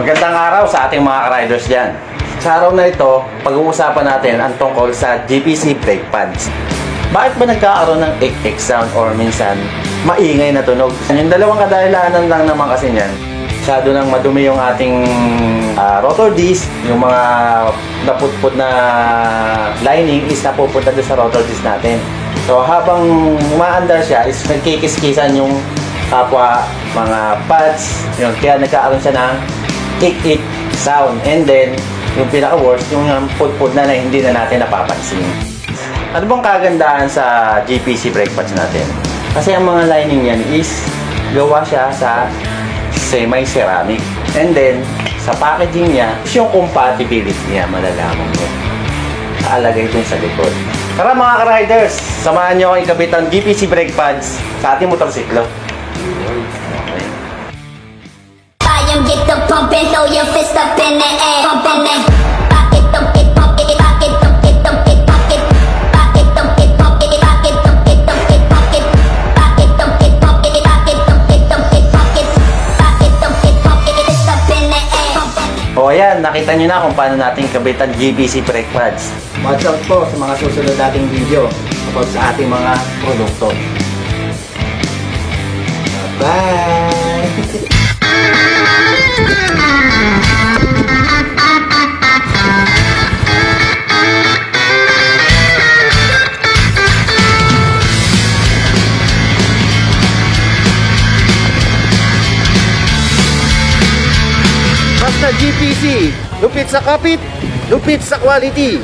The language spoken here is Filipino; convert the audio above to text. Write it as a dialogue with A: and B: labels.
A: Magandang araw sa ating mga riders dyan. Sa araw na ito, pag-uusapan natin ang tungkol sa GPC brake pads. Bakit ba nagkakaroon ng ek-ek sound or minsan maingay na tunog? Yung dalawang kadahilanan lang naman kasi niyan. Masyado nang madumi yung ating rotor disc, yung mga naputput na lining is napupunta doon sa rotor disc natin. So habang umaandar siya is nagkikis-kisan yung kapwa mga pads, yun, kaya nagkakaroon siya ng ik-ik sound. And then yung pinaka-worst, yung put-put na hindi na natin napapansin. Ano bang kagandahan sa GPC brake pads natin? Kasi ang mga lining yan is gawa siya sa semi-ceramic. And then sa packaging niya, yung compatibility niya, malalaman mo. Naalagay dun sa likod. Tara mga ka-riders, samahan nyo ako ikabit ang GPC brake pads sa ating motorsiklo.
B: Get the pumpin', throw your fist up in the air, pumpin' it, pop it, pump it, pump it, pop it, pump it, pump it, pop it, pop it, pump it, pump it, pop it, pump it, pump it, pop it, pop it, pump it, pump it, pop it, pump it, pump it, pop it, pop it, pump it, pump it, fist up in the air.
A: O ayan, nakita nyo na kung paano natin kabitan GPC brake pads. Watch out po sa mga susunod nating video about sa ating mga produkto. Bye! Basta GPC, lupit sa kapit, lupit sa quality.